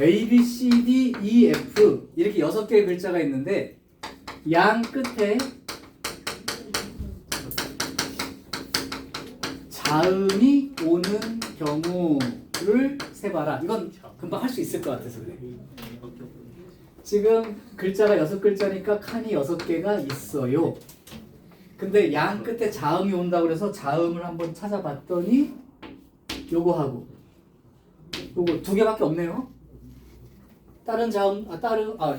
A, B, C, D, E, F 이렇게 6개의 글자가 있는데 양 끝에 자음이 오는 경우를 세봐라. 이건 금방 할 수 있을 것 같아서 그래. 지금 글자가 6글자니까 칸이 6개가 있어요. 근데 양 끝에 자음이 온다고 그래서 자음을 한번 찾아봤더니 요거하고 요거 2개밖에 없네요. 다른 자음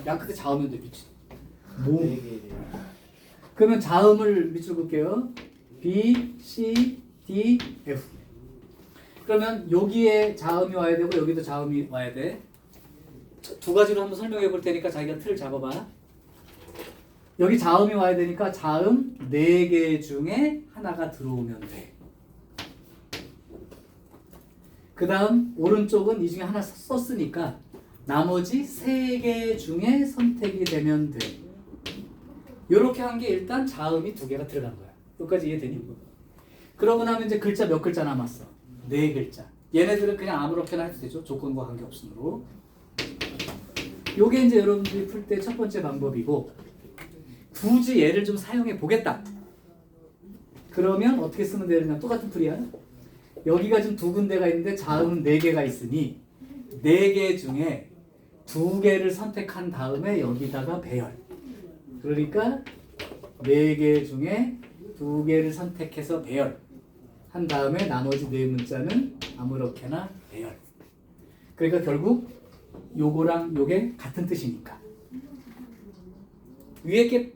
양 끝에 자음이 온대 미친. 뭐? 그러면 자음을 밑줄 볼게요. B, C, D, F. 그러면 여기에 자음이 와야 되고 여기도 자음이 와야 돼. 2가지로 한번 설명해 볼 테니까 자기가 틀을 잡아봐. 여기 자음이 와야 되니까 자음 4개 중에 하나가 들어오면 돼. 그 다음 오른쪽은 이 중에 하나 썼으니까 나머지 3개 중에 선택이 되면 돼. 이렇게 한 게 일단 자음이 2개가 들어간 거야. 여기까지 이해되니? 그러고 나면 이제 글자 몇 글자 남았어? 4글자. 얘네들은 그냥 아무렇게나 해도 되죠. 조건과 관계없으므로. 요게 이제 여러분들이 풀 때 첫 번째 방법이고, 굳이 얘를 좀 사용해 보겠다. 그러면 어떻게 쓰면 되느냐? 똑같은 풀이야. 여기가 지금 2군데가 있는데 자음은 4개가 있으니 4개 중에 2개를 선택한 다음에 여기다가 배열. 그러니까 4개 중에 2개를 선택해서 배열 한 다음에 나머지 4문자는 아무렇게나 배열. 그러니까 결국 요거랑 요게 같은 뜻이니까 위에 게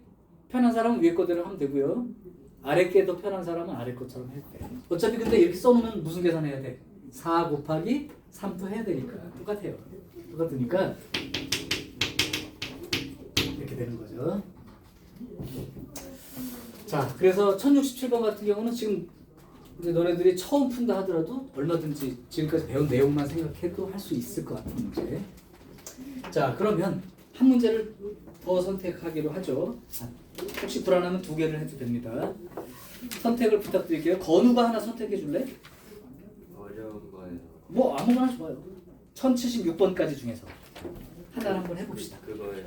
편한 사람은 위에 거대로 하면 되고요. 아래 게 더 편한 사람은 아래 것처럼 해도 돼. 어차피 근데 이렇게 써놓으면 무슨 계산해야 돼? 4 곱하기 3도 해야 되니까 똑같아요. 똑같으니까 이렇게 되는 거죠. 자, 그래서 1067번 같은 경우는 지금 이제 너네들이 처음 푼다 하더라도 얼마든지 지금까지 배운 내용만 생각해도 할 수 있을 것 같은 문제. 자, 그러면 한 문제를 더 선택하기로 하죠. 혹시 불안하면 2개를 해도 됩니다. 선택을 부탁드릴게요. 건우가 하나 선택해 줄래? 어려운 거예요. 뭐 아무거나 좋아요. 1076번까지 중에서 하나를 한번 해봅시다. 그거예요.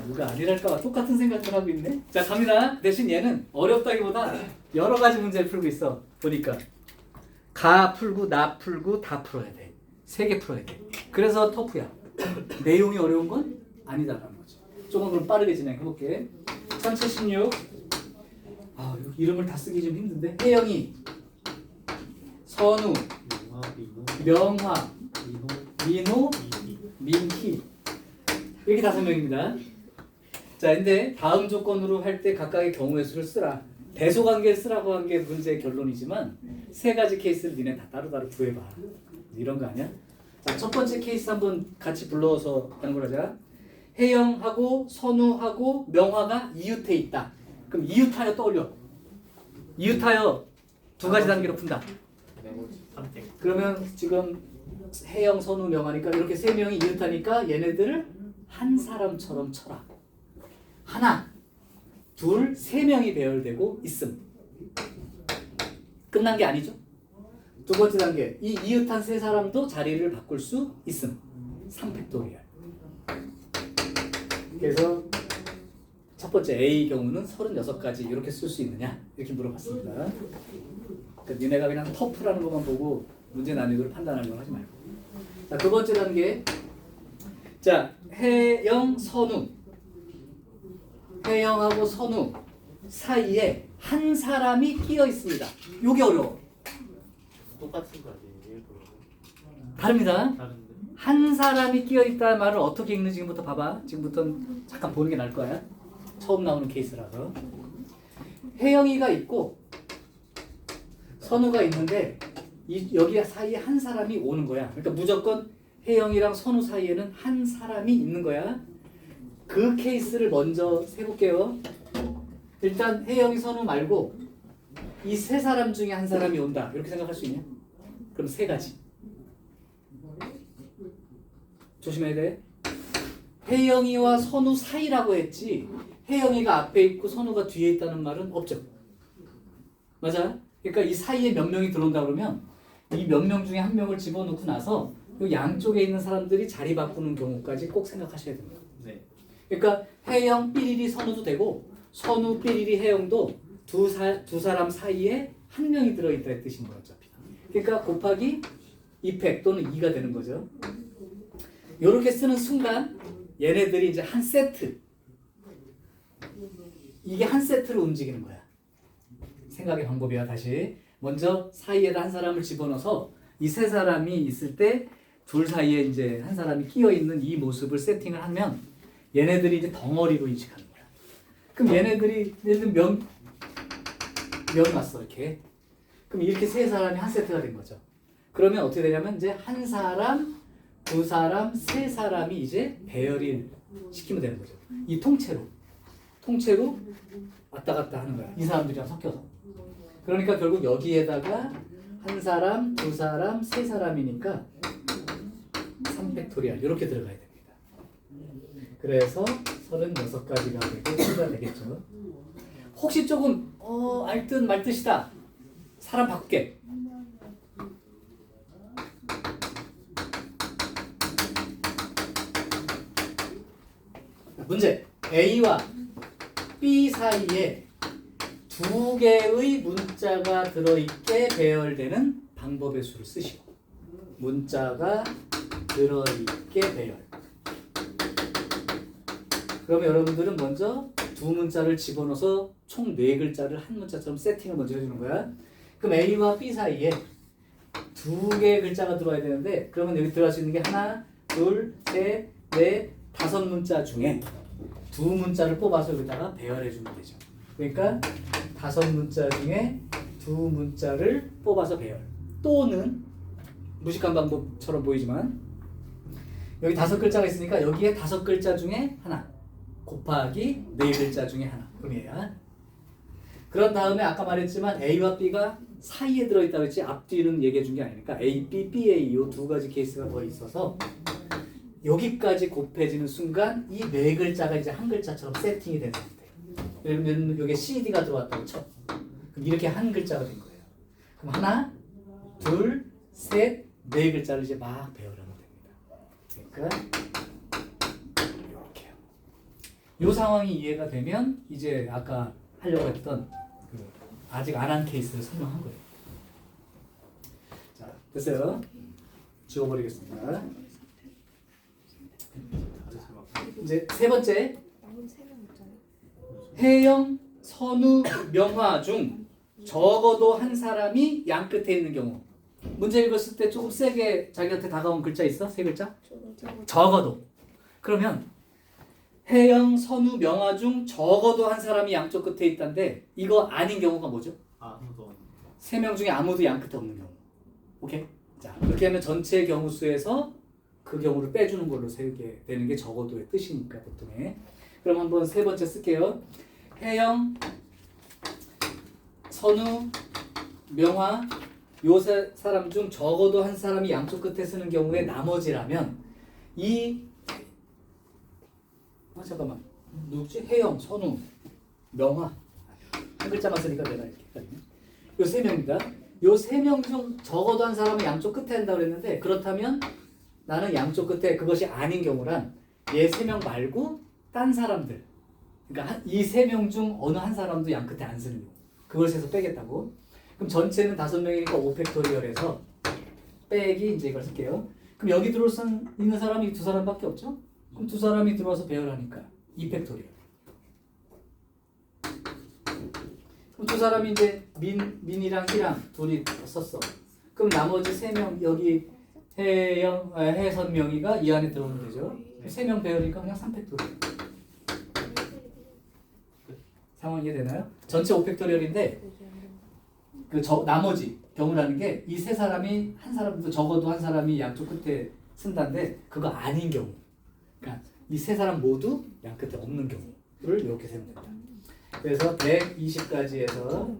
누가 아니랄까봐 똑같은 생각을 하고 있네. 자, 갑니다. 대신 얘는 어렵다기보다 여러 가지 문제를 풀고 있어. 보니까 가 풀고 나 풀고 다 풀어야 돼. 3개 풀어야 돼. 그래서 터프야. 내용이 어려운 건 아니다라는 거지. 조금 그럼 빠르게 진행해볼게. 1076. 이름을 다 쓰기 좀 힘든데. 혜영이, 선우, 명화, 민호, 민희. 이렇게 5명입니다. 자, 근데 다음 조건으로 할 때 각각의 경우의 수를 쓰라. 대소관계를 쓰라고 한 게 문제의 결론이지만 3가지 케이스를 니네 다 따로따로 구해봐. 이런 거 아니야? 자, 첫 번째 케이스 한번 같이 불러서 하는 걸 하자. 혜영하고 선우하고 명화가 이웃해 있다. 그럼 이웃하여 떠올려. 이웃하여 2가지 단계로 푼다. 그러면 지금 혜영, 선우, 명화니까 이렇게 3명이 이웃하니까 얘네들을 한 사람처럼 쳐라. 하나, 둘, 3명이 배열되고 있음. 끝난 게 아니죠. 2번째 단계, 이 이웃한 3사람도 자리를 바꿀 수 있음. 3팩토리얼. 그래서 첫 번째 A 경우는 36가지 이렇게 쓸 수 있느냐 이렇게 물어봤습니다. 그러니까 니네가 그냥 터프라는 것만 보고 문제 난이도를 판단하려고 하지 말고. 자, 2번째 단계. 자, 혜영, 선우. 혜영하고 선우 사이에 한 사람이 끼어 있습니다. 요게 어려워. 똑같은 거 아니에요? 다릅니다. 다른데? 한 사람이 끼어 있다는 말을 어떻게 읽는지 지금부터 봐봐. 지금부터는 잠깐 보는 게 나을 거야. 처음 나오는 케이스라서. 혜영이가 있고 선우가 있는데 여기 사이에 한 사람이 오는 거야. 그러니까 무조건 혜영이랑 선우 사이에는 한 사람이 있는 거야. 그 케이스를 먼저 세볼게요. 일단 혜영이, 선우 말고 이 3사람 중에 한 사람이 온다. 이렇게 생각할 수 있냐? 그럼 3가지. 조심해야 돼. 혜영이와 선우 사이라고 했지 혜영이가 앞에 있고 선우가 뒤에 있다는 말은 없죠. 맞아? 그러니까 이 사이에 몇 명이 들어온다 그러면 이 몇 명 중에 한 명을 집어넣고 나서 이 양쪽에 있는 사람들이 자리 바꾸는 경우까지 꼭 생각하셔야 됩니다. 네. 그러니까 해영 삐리리 선우도 되고 선우 삐리리 해영도 두 사람 사이에 한 명이 들어있다 이 뜻인 거예요. 어차피. 그러니까 곱하기 2팩 또는 2가 되는 거죠. 이렇게 쓰는 순간 얘네들이 이제 한 세트, 이게 한 세트로 움직이는 거야. 생각의 방법이야. 다시 먼저 사이에다 한 사람을 집어넣어서 이 세 사람이 있을 때 둘 사이에 이제 한 사람이 끼어 있는 이 모습을 세팅을 하면 얘네들이 이제 덩어리로 인식하는 거야. 그럼 얘네들이 예를 들면 면 왔어 이렇게. 그럼 이렇게 세 사람이 한 세트가 된 거죠. 그러면 어떻게 되냐면 이제 한 사람, 두 사람, 세 사람이 이제 배열을 시키면 되는 거죠. 이 통째로 왔다 갔다 하는 거야. 이 사람들이랑 섞여서. 그러니까 결국 여기에다가 한 사람, 두 사람, 세 사람이니까 3팩토리얼 이렇게 들어가야 됩니다. 그래서 36가지가 되고 수가 되겠죠. 혹시 조금 알듯 말듯이다. 사람 바꿀게. 문제. A와 B 사이에 두 개의 문자가 들어있게 배열되는 방법의 수를 쓰시고 문자가 들어있게 배열. 그러면 여러분들은 먼저 두 문자를 집어넣어서 총 4글자를 한 문자처럼 세팅을 먼저 해주는 거야. 그럼 A와 B 사이에 두 개의 글자가 들어와야 되는데 그러면 여기 들어갈 수 있는 게 하나, 둘, 셋, 넷, 5문자 중에 두 문자를 뽑아서 여기다가 배열해 주면 되죠. 그러니까 5문자 중에 두 문자를 뽑아서 배열. 또는 무식한 방법처럼 보이지만 여기 5글자가 있으니까 여기에 5글자 중에 하나 곱하기 4글자 중에 하나. 그럼 얘야. 그런 다음에 아까 말했지만 A와 B가 사이에 들어있다고 했지 앞뒤는 얘기해 준 게 아니니까 A, B, BA 이 두 가지 케이스가 더 있어서 여기까지 곱해지는 순간 이 4글자가 이제 한 글자처럼 세팅이 되는 상태예요. 예를 들면 여기 CD가 들어왔다고 쳐. 그럼 이렇게 한 글자가 된 거예요. 그럼 하나, 둘, 셋, 4글자를 이제 막 배열하면 됩니다. 그러니까 이렇게요. 이 상황이 이해가 되면 이제 아까 하려고 했던 그 아직 안 한 케이스를 설명한 거예요. 자, 됐어요. 지워버리겠습니다. 이제 세 번째. 해영, 선우, 명화 중 적어도 한 사람이 양 끝에 있는 경우. 문제 읽었을 때 조금 세게 자기한테 다가온 글자 있어? 3글자? 적어도. 그러면 해영, 선우, 명화 중 적어도 한 사람이 양쪽 끝에 있다는데 이거 아닌 경우가 뭐죠? 아무도. 3명 중에 아무도 양 끝에 없는 경우. 오케이? 자, 그렇게 하면 전체 경우 수에서 그 경우를 빼주는 걸로 세게 되는 게 적어도의 뜻이니까 보통에. 그럼 한번 세 번째 쓸게요. 해영, 선우, 명화 요 세 사람 중 적어도 한 사람이 양쪽 끝에 쓰는 경우에 나머지라면 이 잠깐만 누구지? 해영, 선우, 명화 한 글자만 쓰니까 내가 이렇게 헷갈리네. 요 세 명입니다. 요 세 명 중 적어도 한 사람은 양쪽 끝에 한다고 그랬는데 그렇다면 나는 양쪽 끝에 그것이 아닌 경우란 얘 세 명 말고 딴 사람들 그러니까 이 세 명 중 어느 한 사람도 양 끝에 안 쓰는 경우 그걸 세서 빼겠다고. 그럼 전체는 5명이니까 5팩토리얼에서 빼기 이제 이걸 쓸게요. 그럼 여기 들어올 수 있는 사람이 2사람밖에 없죠? 그럼 2사람이 들어와서 배열하니까 2팩토리얼. 그럼 2사람이 이제 민이랑 희랑 둘이 썼어. 그럼 나머지 3명 여기 해영, 해선명이가 이 안에 들어오면 되죠. 3명 배열이니까 그냥 3팩토리얼. 상황 이해되나요? 전체 5팩토리얼인데 그 나머지 경우라는 게 이 세 사람이 한 사람도 적어도 한 사람이 양쪽 끝에 쓴다는데 그거 아닌 경우. 그러니까 이 세 사람 모두 양 끝에 없는 경우를 이렇게 세면 됩니다. 그래서 120가지에서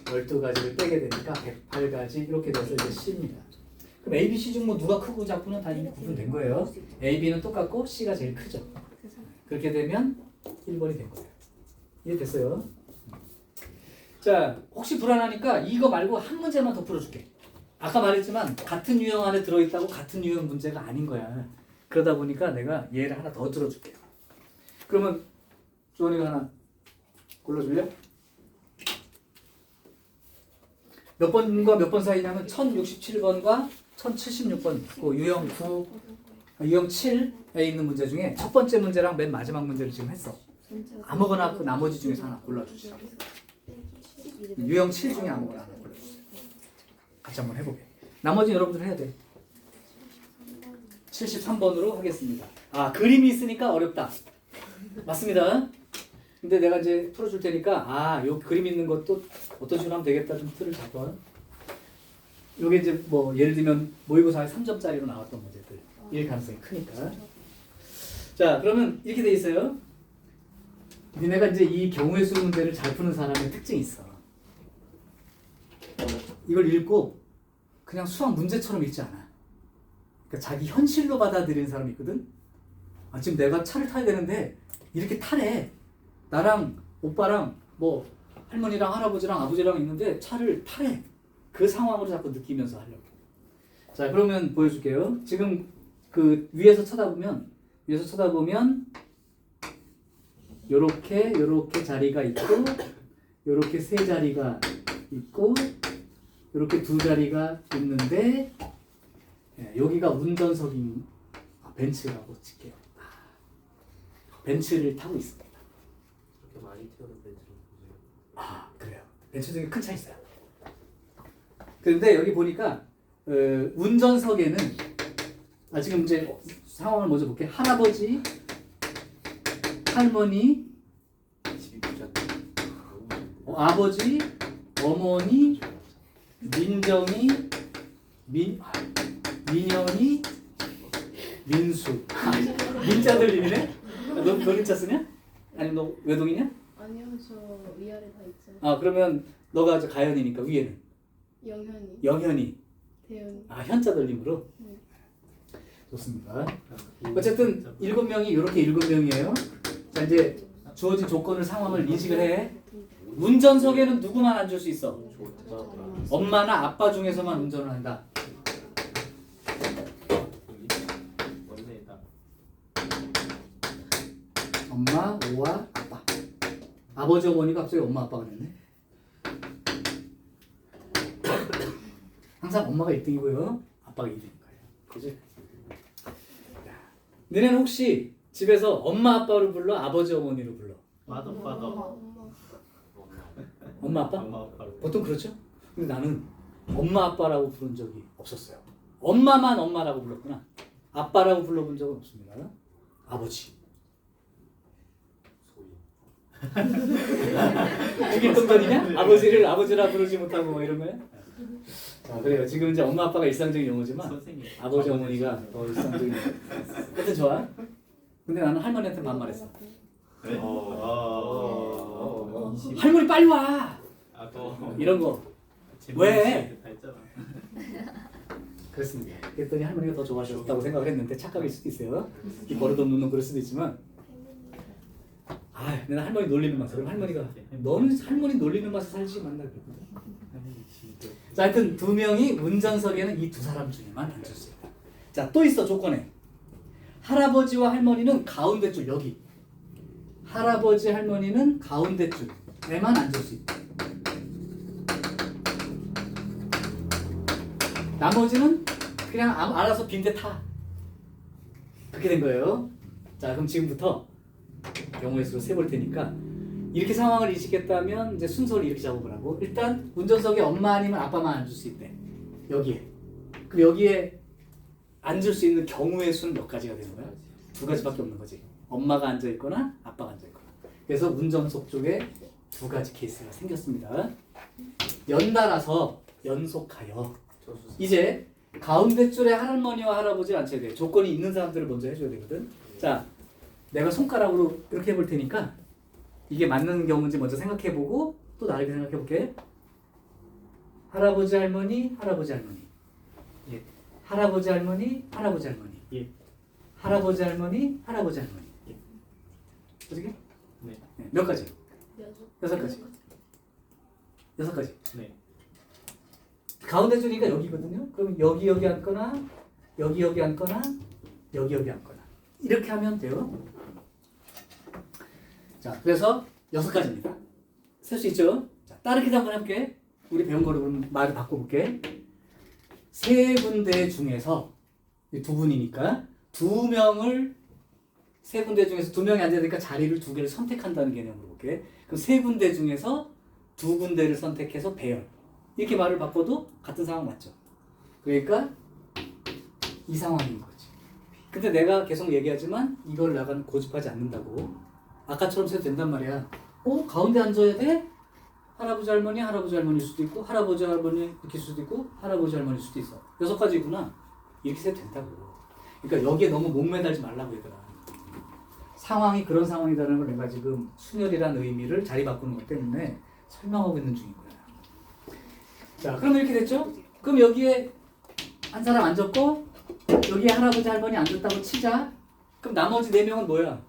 12가지를 빼게 되니까 108가지 이렇게 돼서 이제 C입니다. 그럼 A, B, C 중 뭐 누가 크고 작고는 다 이미 구분된 거예요. A, B는 똑같고 C가 제일 크죠. 그렇게 되면 1번이 된 거예요. 이해됐어요? 자, 혹시 불안하니까 이거 말고 한 문제만 더 풀어줄게. 아까 말했지만 같은 유형 안에 들어있다고 같은 유형 문제가 아닌 거야. 그러다 보니까 내가 얘를 하나 더 들어줄게요. 그러면 주원이가 하나 골라줄래? 몇 번과 몇 번 사이냐면 1067번과 1076번 그 유형 9, 유형 7에 있는 문제 중에 첫 번째 문제랑 맨 마지막 문제를 지금 했어. 아무거나 그 나머지 중에서 하나 골라주시죠. 유형 7 중에 아무거나 하나 골라주세요. 같이 한번 해보게. 나머지는 여러분들 해야 돼. 73번으로 하겠습니다. 아, 그림이 있으니까 어렵다. 맞습니다. 근데 내가 이제 풀어줄 테니까 아, 요 그림 있는 것도 어떤 식으로 하면 되겠다 좀 틀을 잡아. 요게 이제 뭐 예를 들면 모의고사에 3점짜리로 나왔던 문제들 일 가능성이 크니까. 자, 그러면 이렇게 돼 있어요. 니네가 이제 이 경우의 수 문제를 잘 푸는 사람의 특징이 있어. 이걸 읽고 그냥 수학 문제처럼 읽지 않아. 그러니까 자기 현실로 받아들이는 사람이 있거든. 아, 지금 내가 차를 타야 되는데 이렇게 타래. 나랑 오빠랑 뭐 할머니랑 할아버지랑 아버지랑 있는데 차를 타래. 그 상황으로 자꾸 느끼면서 하려고. 자, 그러면 보여줄게요. 지금 그 위에서 쳐다보면 요렇게 자리가 있고 요렇게 세 자리가 있고 요렇게 두 자리가 있는데 여기가 운전석인 벤츠라고 칠게요. 벤츠를 타고 있습니다. 그렇게 많이 태우는 벤츠를 보세요. 아, 그래요. 벤츠 중에 큰 차 있어요. 그런데 여기 보니까 운전석에는 지금 이제 상황을 먼저 볼게요. 할아버지, 할머니, 집이 부잣집. 아버지, 어머니, 민정이, 민영이, 민수. 민자 들리네? 너 민자 쓰냐? 아니 너 외동이냐? 아니요, 저 위아래 다 있죠. 아, 그러면 너가 저 가연이니까 위에는 영현이, 영현이. 대현이. 아, 현자 돌림으로. 네. 좋습니다. 어쨌든 7명이 이렇게 7명이에요. 자, 이제 주어진 조건을 상황을 인식을 해. 운전석에는 누구만 앉을 수 있어? 엄마나 아빠 중에서만 운전을 한다. 원래다. 엄마, 오와 아빠. 아버지, 어머니가 갑자기 엄마, 아빠가 됐네. 항상 엄마가 1등이고요. 아빠가 2등인 거예요. 그지? 너네는 혹시 집에서 엄마, 아빠를 불러? 아버지, 어머니를 불러? 빠더. 엄마, 아빠? 엄마 아빠를. 보통 그렇죠? 근데 나는 엄마, 아빠라고 부른 적이 없었어요. 엄마만 엄마라고 불렀구나. 아빠라고 불러본 적은 없습니다. 아버지. 소위. 그게 동전이냐? 아버지를 아버지라 부르지 못하고 뭐 이런 거야? 자, 그래요. 지금 이제 엄마, 아빠가 일상적인 용어지만 선생님. 아버지, 어머니가 더 일상적인 용어. 하여튼 좋아. 근데 나는 할머니한테 반말했어. 네? 할머니 빨리 와! 아, 또 이런 거. 재밌는 왜? 시간이 다 했잖아. 그랬습니다. 그랬더니 할머니가 더 좋아하셨다고 생각을 했는데 착각일 수도 있어요. 이 버릇없는 놈 그럴 수도 있지만 내가 할머니 놀리는 맛에 그럼 할머니가 너는 할머니 놀리는 맛에 살지 만나 그랬거든. 자, 하여튼 2명이 운전석에는 이 2사람 중에만 앉을 수 있다. 자, 또 있어 조건에. 할아버지와 할머니는 가운데 줄 여기. 할아버지, 할머니는 가운데 줄에만 앉을 수 있다. 나머지는 그냥 알아서 빈대 타. 그렇게 된 거예요. 자, 그럼 지금부터 경우의 수로 세볼 테니까 이렇게 상황을 인식했다면 이제 순서를 이렇게 잡아보라고. 일단 운전석에 엄마 아니면 아빠만 앉을 수 있대. 여기에. 그럼 여기에 앉을 수 있는 경우의 수는 몇 가지가 되는 거야? 2가지밖에 없는 거지. 엄마가 앉아 있거나 아빠가 앉아 있거나. 그래서 운전석 쪽에 2가지 케이스가 생겼습니다. 연달아서 연속하여. 이제 가운데 줄에 할머니와 할아버지를 앉혀야 돼. 조건이 있는 사람들을 먼저 해줘야 되거든. 자, 내가 손가락으로 이렇게 해볼 테니까 이게 맞는 경우인지 먼저 생각해보고 또 다르게 생각해볼게. 할아버지, 할머니, 할아버지, 할머니. 예. 할아버지, 할머니, 할아버지, 할머니. 예. 할아버지, 할머니, 할아버지, 할머니. 예. 어떻게? 네. 네. 몇 가지? 6 6가지. 6가지. 네. 가운데 줄이니까 여기거든요. 그럼 여기 앉거나 여기 앉거나 여기 앉거나 이렇게 하면 돼요. 자, 그래서 6가지입니다. 쓸 수 있죠? 자, 따르기도 한번 해볼게. 우리 배운 거로 그럼 말을 바꿔볼게. 세 군데 중에서 두 분이니까 두 명을 세 군데 중에서 두 명이 앉아야 되니까 자리를 두 개를 선택한다는 개념으로 볼게. 그럼 세 군데 중에서 두 군데를 선택해서 배열. 이렇게 말을 바꿔도 같은 상황 맞죠? 그러니까 이 상황인 거지. 근데 내가 계속 얘기하지만 이걸 나는 고집하지 않는다고. 아까처럼 세도 된단 말이야. 가운데 앉아야 돼? 할아버지 할머니일 수도 있고 할아버지 할머니 이렇게 수도 있고 할아버지 할머니일 수도 있어. 6가지구나. 이렇게 세도 된다고. 그러니까 여기에 너무 목매달지 말라고 얘들아. 상황이 그런 상황이라는 걸 내가 지금 순열이라는 의미를 자리 바꾸는 것 때문에 설명하고 있는 중인 거야. 자, 그럼 이렇게 됐죠? 그럼 여기에 한 사람 앉았고 여기에 할아버지 할머니 앉았다고 치자. 그럼 나머지 4명은 뭐야?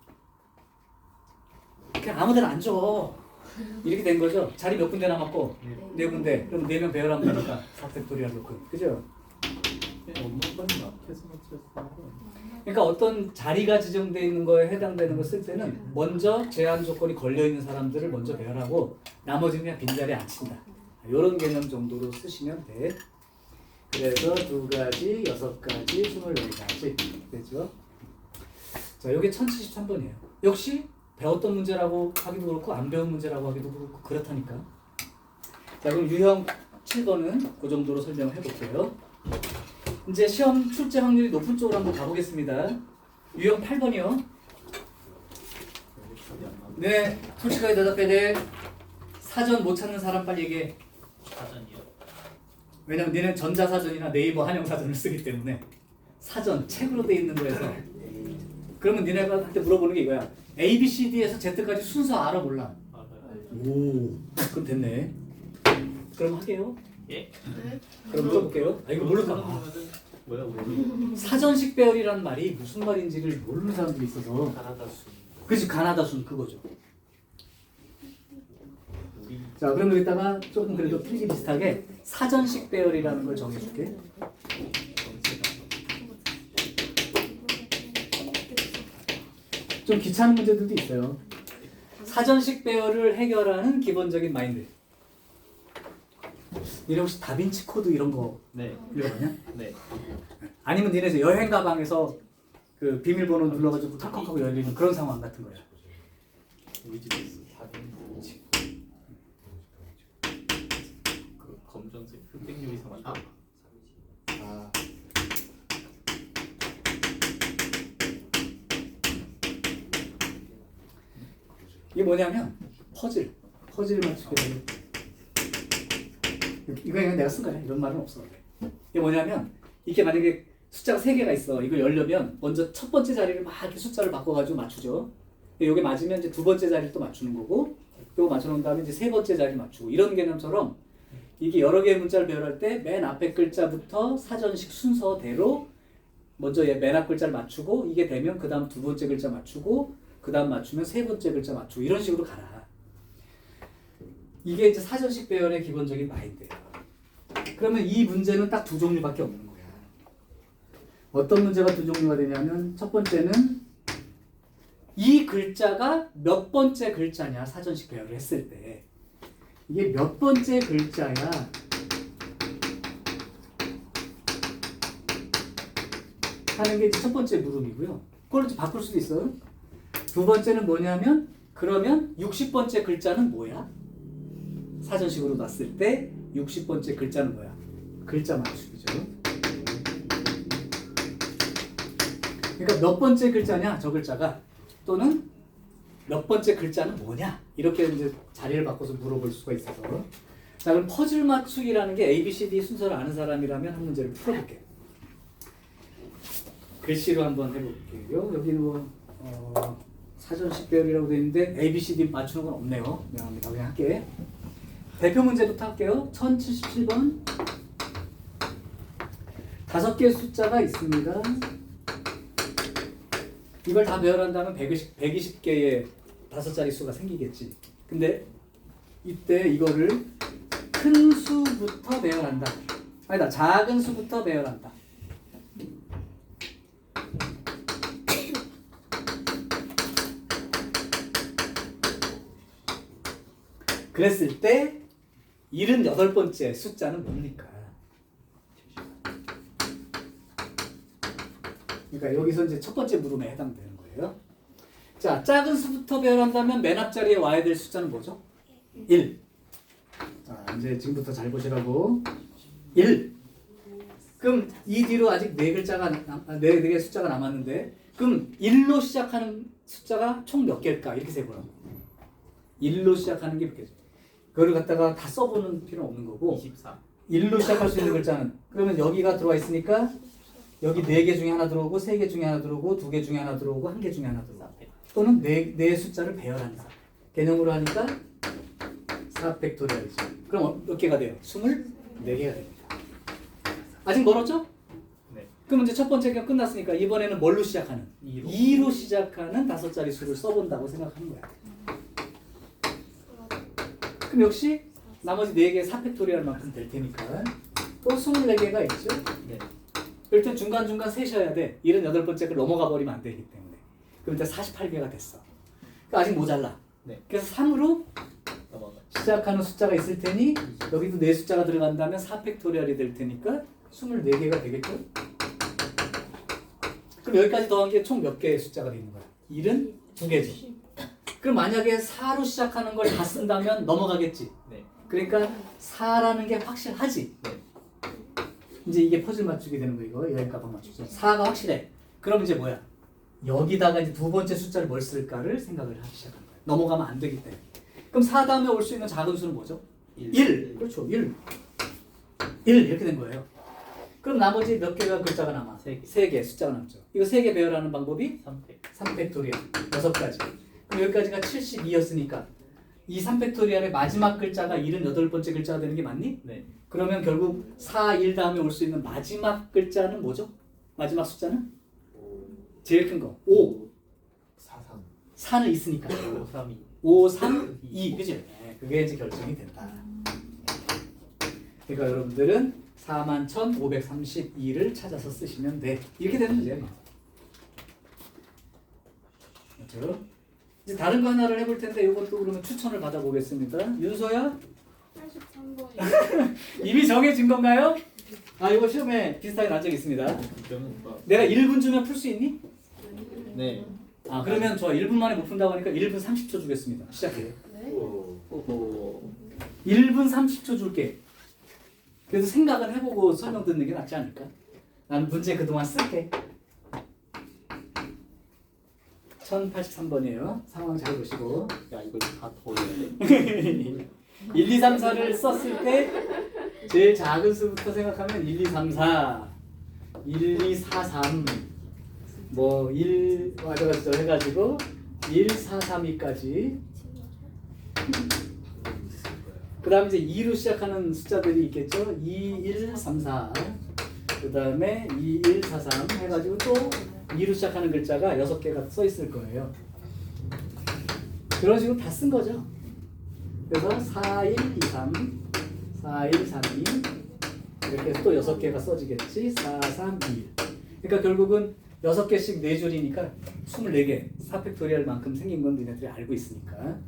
그냥 아무데나 앉아. 이렇게 된 거죠. 자리 몇 군데 남았고 4군데. 그럼 4명 배열하면 되니까 4팩토리얼만큼. 그죠? 그러니까 어떤 자리가 지정되어 있는 거에 해당되는 거 쓸 때는 먼저 제한 조건이 걸려 있는 사람들을 먼저 배열하고 나머지는 그냥 빈자리에 앉힌다. 이런 개념 정도로 쓰시면 돼. 그래서 2가지, 6가지, 24가지 되죠. 자, 이게 1073번이에요. 역시 배웠던 문제라고 하기도 그렇고 안 배운 문제라고 하기도 그렇고 그렇다니까. 자, 그럼 유형 7번은 그 정도로 설명을 해볼게요. 이제 시험 출제 확률이 높은 쪽으로 한번 가보겠습니다. 유형 8번이요. 네, 솔직하게 대답해야 돼. 사전 못 찾는 사람 빨리 얘기해. 사전이요. 왜냐면 니는 전자사전이나 네이버 한영사전을 쓰기 때문에 사전, 책으로 돼 있는 거에서. 그러면 니네가 한테 물어보는 게 이거야. A, B, C, D에서 Z까지 순서 알아 몰라? 오, 그럼 됐네. 그럼 하게요. 예? 네. 그럼 물어볼게요. 이거 모를까 봐. 뭐야? 사전식 배열이란 말이 무슨 말인지를 모르는 사람들이 있어서. 가나다 순. 그치, 가나다 순 그거죠. 우리 자, 그러면 이따가 조금 그래도 필기 비슷하게 사전식 배열이라는 걸 정해줄게. 좀 귀찮은 문제들도 있어요. 사전식 배열을 해결하는 기본적인 마인드. 니네 혹시 다빈치 코드 이런 거 네. 읽어봤냐? 네. 아니면 니네 여행 가방에서 그 비밀번호 눌러가지고 턱턱하고 열리는 그런 상황 같은 거야. 우리 집에 있어. 다빈치. 그 검정색 흑백 유리선 맞다. 아. 이게 뭐냐면 퍼즐 맞추게 되는. 이거 그냥 내가 쓴 거야. 이런 말은 없어. 이게 뭐냐면 이게 만약에 숫자가 3개가 있어. 이걸 열려면 먼저 첫 번째 자리를 막 이렇게 숫자를 바꿔가지고 맞추죠. 이게 맞으면 이제 두 번째 자리를 또 맞추는 거고, 이거 맞춰놓은 다음에 이제 세 번째 자리를 맞추고 이런 개념처럼 이게 여러 개의 문자를 배열할 때 맨 앞에 글자부터 사전식 순서대로 먼저 맨 앞 글자를 맞추고 이게 되면 그 다음 두 번째 글자 맞추고 그 다음 맞추면 세 번째 글자 맞추고 이런 식으로 가라. 이게 이제 사전식 배열의 기본적인 마인드예요. 그러면 이 문제는 딱 2종류밖에 없는 거야. 어떤 문제가 2종류가 되냐면 첫 번째는 이 글자가 몇 번째 글자냐 사전식 배열을 했을 때 이게 몇 번째 글자야 하는 게 이제 첫 번째 물음이고요. 그걸 이제 바꿀 수도 있어요. 두 번째는 뭐냐면 그러면 60번째 글자는 뭐야? 사전식으로 놨을 때 60번째 글자는 뭐야? 글자 맞추기죠. 그러니까 몇 번째 글자냐 저 글자가 또는 몇 번째 글자는 뭐냐 이렇게 이제 자리를 바꿔서 물어볼 수가 있어서. 자, 그럼 퍼즐 맞추기라는 게 A, B, C, D 순서를 아는 사람이라면 한 문제를 풀어볼게요. 글씨로 한번 해볼게요. 여기는 뭐 사전식 배열이라고 되어 있는데 A, B, C, D 맞추는 건 없네요. 미안합니다. 그냥 할게. 대표 문제부터 할게요. 1077번 5개의 숫자가 있습니다. 이걸 다 배열한다면 120개의 5자리 수가 생기겠지. 근데 이때 이거를 큰 수부터 배열한다. 아니다. 작은 수부터 배열한다. 그랬을 때 78번째 숫자는 뭡니까? 그러니까 여기서 이제 첫 번째 물음에 해당되는 거예요. 자, 작은 수부터 배열한다면 맨 앞자리에 와야 될 숫자는 뭐죠? 1. 자, 이제 지금부터 잘 보시라고. 1. 그럼 이 뒤로 아직 네 개의 숫자가 남았는데, 그럼 1로 시작하는 숫자가 총 몇 개일까? 이렇게 세보라고. 1로 시작하는 게 몇 개죠? 그거를 갖다가 다 써보는 필요는 없는 거고, 24. 1로 시작할 수 있는 글자는, 그러면 여기가 들어와 있으니까 여기 4개 중에 하나 들어오고 3개 중에 하나 들어오고 2개 중에 하나 들어오고 1개 중에 하나 들어오고, 또는 네 숫자를 배열한다. 개념으로 하니까 4팩토리얼이죠. 그럼 몇 개가 돼요? 24개가 됩니다. 아직 멀었죠? 네. 그럼 이제 첫 번째 가 끝났으니까 이번에는 뭘로 시작하는? 2로 시작하는 5자리 수를 써본다고 생각하는 거야. 그럼 역시 나머지 4개 4팩토리얼 만큼 될 테니까 또 24개가 있죠. 네. 일단 중간중간 세셔야 돼. 78번째 걸 넘어가 버리면 안 되기 때문에. 그럼 이제 48개가 됐어. 그러니까 아직 모자라. 네. 그래서 3으로 넘어가. 시작하는 숫자가 있을 테니 여기도 4숫자가 들어간다면 4팩토리얼이 될 테니까 24개가 되겠죠? 그럼 여기까지 더한 게 총 몇 개의 숫자가 되는 거야? 1은 2개지. 그럼 만약에 4로 시작하는 걸 다 쓴다면 넘어가겠지. 네. 그러니까 4라는 게 확실하지. 네. 이제 이게 퍼즐 맞추게 되는 거 이거 여행 가방 맞추죠. 4가 확실해. 그럼 이제 뭐야? 여기다가 이제 두 번째 숫자를 뭘 쓸까를 생각을 하기 시작한 거야. 넘어가면 안 되기 때문에. 그럼 4 다음에 올 수 있는 작은 수는 뭐죠? 1. 그렇죠. 1. 1 이렇게 된 거예요. 그럼 나머지 몇 개가 글자가 남아? 3개 숫자가 남죠. 이거 3개 배열하는 방법이 3팩. 3팩토리얼 6가지. 그럼 여기까지가 72였으니까 이 3팩토리얼의 마지막 글자가 78번째 글자가 되는 게 맞니? 네. 그러면 결국 4, 1 다음에 올 수 있는 마지막 글자는 뭐죠? 마지막 숫자는? 제일 큰 거. 5. 43. 4는 있으니까. 532. 5, 3, 2. 그죠? 네, 그게 이제 결정이 된다. 그러니까 여러분들은 41,532를 찾아서 쓰시면 돼. 이렇게 되는 문제예요. 그렇죠? 이제 다른 거 하나를 해볼 텐데 이것도 그러면 추천을 받아보겠습니다. 윤서야? 83번이요. 이미 정해진 건가요? 아 이거 시험에 비슷하게 난 적이 있습니다. 그러면 뭐? 내가 1분 주면 풀 수 있니? 네. 아 그러면 저 1분 만에 못 푼다고 하니까 1분 30초 주겠습니다. 시작해요. 네. 오호. 1분 30초 줄게. 그래도 생각은 해보고 설명 듣는 게 낫지 않을까? 나는 문제 그동안 쓸게. 1083번이에요. 상황 잘 보시고. 야 이걸 다 더해야 돼. 1, 2, 3, 4를 썼을 때 제일 작은 수부터 생각하면 1, 2, 3, 4 1, 2, 4, 3 뭐 1, 맞아 해가지고 1, 4, 3, 2까지 그 다음에 이제 2로 시작하는 숫자들이 있겠죠. 2, 1, 3, 4 그 다음에 2, 1, 4, 3 해가지고 또 2로 시작하는 글자가 6개가 써 있을 거예요. 그런 식으로 다 쓴 거죠. 그래서 4, 1, 2, 3 4, 1, 3, 2 이렇게 해서 또 6개가 써지겠지. 4, 3, 2, 1 그러니까 결국은 6개씩 4줄이니까 24개 4팩토리얼만큼 생긴 건 니네들이 알고 있으니까.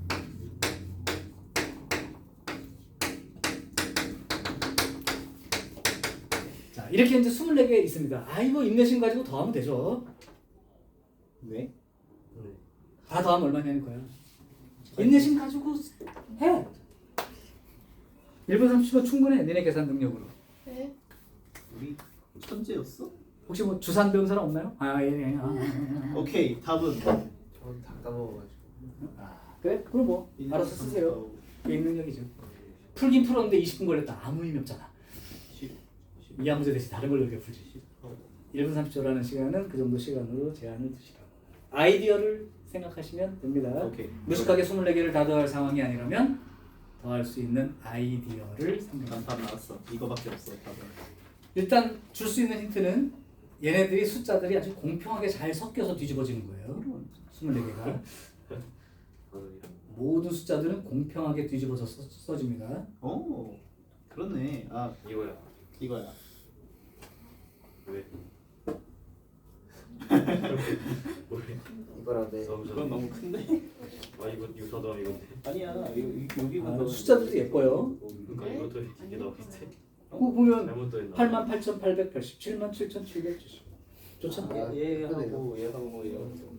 자 이렇게 이제 24개 있습니다. 아 이거 인내심 가지고 더하면 되죠. 네. 다 더하면 얼마 되는 거야? 인내심 가지고 해. 1분 30초 충분해. 니네 계산 능력으로. 네. 우리 천재였어? 혹시 뭐 주산 배운 사람 없나요? 예. 오케이 답은 저는 다 까먹어가지고. 그래? 그럼 뭐 알아서 쓰세요. 개인 능력이죠. 풀긴 풀었는데 20분 걸렸다. 아무 의미 없잖아. 이해 문제 대신 다른 걸 이렇게 풀지. 1분 30초라는 시간은 그 정도 시간으로 제한을 두시라고. 아이디어를 생각하시면 됩니다. 오케이. 무식하게 24개를 다 더할 상황이 아니라면 더할 수 있는 아이디어를 생각합니다. 난답 나왔어. 이거밖에 없어 답은. 일단 줄 수 있는 힌트는 얘네들이 숫자들이 아주 공평하게 잘 섞여서 뒤집어지는 거예요. 24개가. 모든 숫자들은 공평하게 뒤집어서 써집니다. 오. 그렇네. 아 이거야. 이거야. 왜? 이거랑 내 그건 너무 큰데? 아 이거 저도 이건데. 아니야. 여기가 아, 더 숫자들도 예뻐요. 그러니까 이것도 이게 더 비슷해. 그거 보면 잘못 또 했나? 88,887만 7,770. 좋잖아. 얘하고 얘하고 얘하고.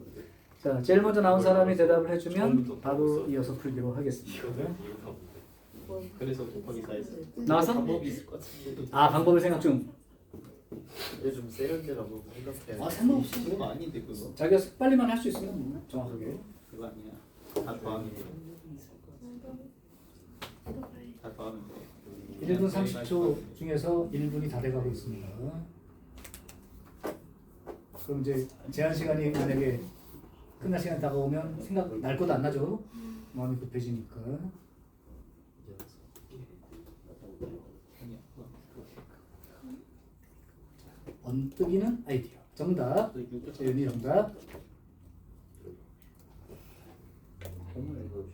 자, 제일 먼저 나온 사람이 대답을 해주면 처음부터 바로 풀었어. 이어서 풀기로 하겠습니다. 이거는 이유가 없는데. 그래서 곱하기 4 했어. 나왔어? 방법이 있을 것 같은데. 아, 방법을 생각 중. 요즘 세련된 방법 생각해. 아, 상관없이. 그거 아닌데 그거. 자기가 빨리만 할 수 있으면 뭐 정확하게. 그거 아니야. 다 더하면 돼. 다 더하면 돼. 1분 30초 중에서 1분이 다 돼가고 있습니다. 그럼 이제 제한 시간이 만약에 끝날 시간 다가오면 생각 날 것도 안 나죠? 마음이 급해지니까. 아니야. 번뜩이는 아이디어. 정답. 재윤이 정답.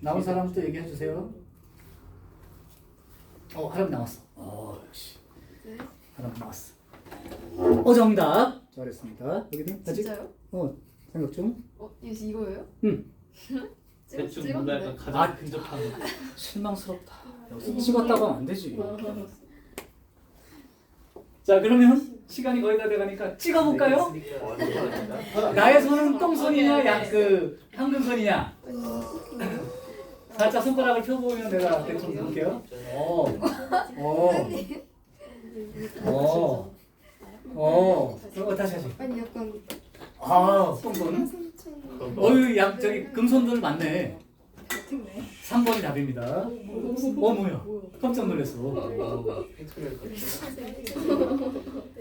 나온 사람부터 얘기해 주세요. 하람 나왔어. 역시. 네. 하람 나왔어. 정답. 잘했습니다. 여기는 아직? 진짜요? 생각 중. 이거예요? 응. 대충 뭔가 약간 아, 가장 근접한. 실망스럽다. 찍었다고 하면 안 되지. 자, 그러면 시간이 거의 다 돼가니까 찍어볼까요? 나의 손은 똥손이냐, 황금손이냐? 살짝 손가락을 펴보면 내가 대충 볼게요. 다시 하시. 아니 약간 똥손. 삼촌 저기 금손들 많네. 같은데. 3번이 답입니다. 뭐야? 깜짝 놀랐어.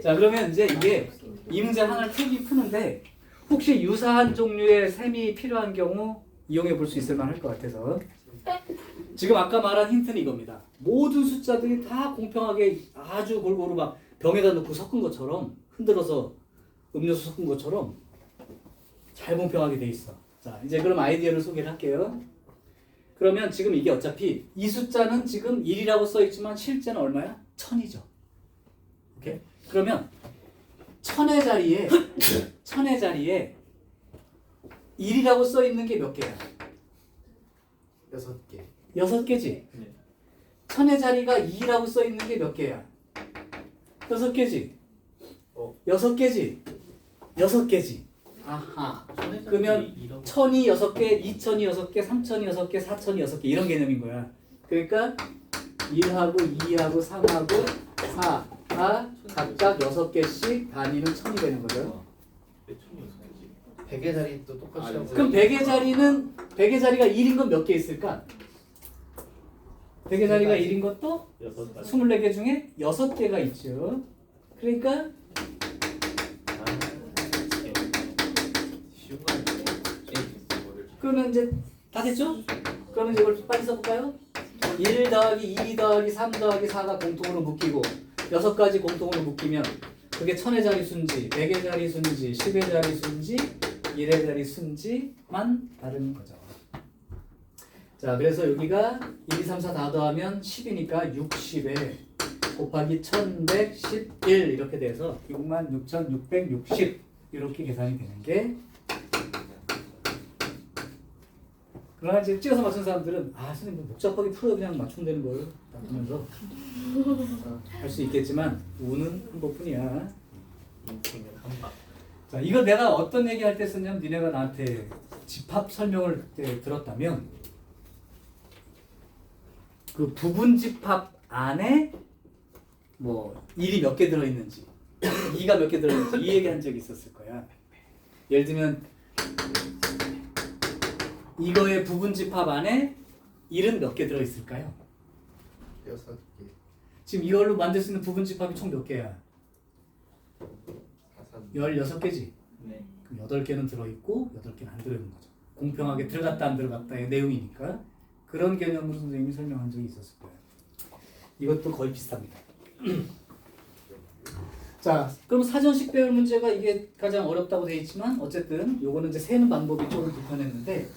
자, 그러면 이제 이게 이 문제 하나를 푸는데 혹시 유사한 종류의 셈이 필요한 경우 이용해 볼 수 있을 만할 것 같아서 지금 아까 말한 힌트는 이겁니다. 모든 숫자들이 다 공평하게 아주 골고루 막 병에다 넣고 섞은 것처럼 흔들어서 음료수 섞은 것처럼 잘 공평하게 돼 있어. 자, 이제 그럼 아이디어를 소개를 할게요. 그러면 지금 이게 어차피 이 숫자는 지금 1이라고 써 있지만 실제는 얼마야? 1000이죠. 오케이? 그러면 1000의 자리에 1이라고 써 있는 게 몇 개야? 6개. 6개지. 네. 1000의 자리가 2라고 써 있는 게 몇 개야? 6개지. 6개지. 6개지. 아하. 그러면 1000이 6개, 2000이 6개, 3000이 6개, 4000이 6개 이런 개념인 거야. 그러니까 1하고 2하고 3하고 4가 각각 6개씩 단위는 1000이 되는 거죠. 왜 총이 없어? 100의 자리도 똑같이 하고. 그럼 100의 자리가 1인 건 몇 개 있을까? 100의 자리가 1인 것도 24개 중에 6개가 있죠. 그러니까 쉬운 거 아니야? 그러면 이제 다 됐죠? 그러면 이제 이걸 빨리 써볼까요? 1 더하기 2 더하기 3 더하기 4가 공통으로 묶이고 6가지 공통으로 묶이면 그게 1000의 자리 수인지 100의 자리 수인지 10의 자리 수인지 1의 자리 수인지만 다른 거죠. 자, 그래서 여기가 1, 2, 3, 4 다 더하면 10이니까 60에 곱하기 1111 이렇게 돼서 66,660 이렇게 계산이 되는 게 그러나 이제 찍어서 맞춘 사람들은 선생님 뭐 복잡하게 풀어 그냥 맞추면 되는 걸 하면서 할 수 있겠지만 운은 한 번뿐이야. 인생은 한방. 자, 이거 내가 어떤 얘기할 때 썼냐면 니네가 나한테 집합 설명을 그때 들었다면 그 부분 집합 안에 뭐 1이 몇 개 들어있는지 2가 몇 개 들어있는지 이 얘기한 적이 있었을 거야. 예를 들면 이거의 부분 집합 안에 1은 몇 개 들어있을까요? 6개. 지금 이걸로 만들 수 있는 부분 집합이 총 몇 개야? 16개지? 네. 그럼 8개는 들어있고 8개는 안 들어있는 거죠. 공평하게 들어갔다 안 들어갔다의 내용이니까 그런 개념으로 선생님이 설명한 적이 있었을 거예요. 이것도 거의 비슷합니다. 자, 그럼 사전식 배열 문제가 이게 가장 어렵다고 되어 있지만 어쨌든 요거는 이제 세는 방법이 조금 불편했는데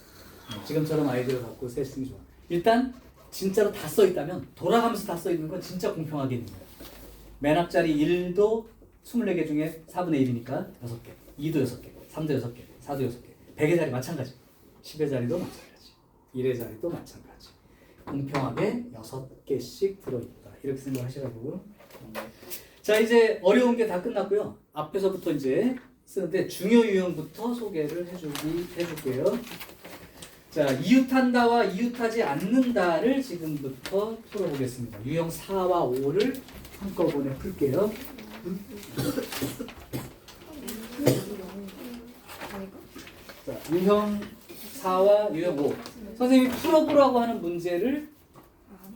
지금처럼 아이디어를 갖고 세시는 게 좋아. 일단 진짜로 다 써 있다면 돌아가면서 다 써 있는 건 진짜 공평하게 있는 거야. 맨 앞자리 1도 24개 중에 4분의 1이니까 6개, 2도 6개, 3도 6개, 4도 6개, 100의 자리 마찬가지, 10의 자리도 마찬가지, 1의 자리도 마찬가지. 공평하게 6개씩 들어있다. 이렇게 생각하시라고. 자, 이제 어려운 게 다 끝났고요. 앞에서부터 이제 쓰는데 중요 유형부터 소개를 해줄게요. 자, 이웃한다와 이웃하지 않는다를 지금부터 풀어보겠습니다. 유형 4와 5를 한꺼번에 풀게요. 자, 유형 4와 유형 5. 선생님이 풀어보라고 하는 문제를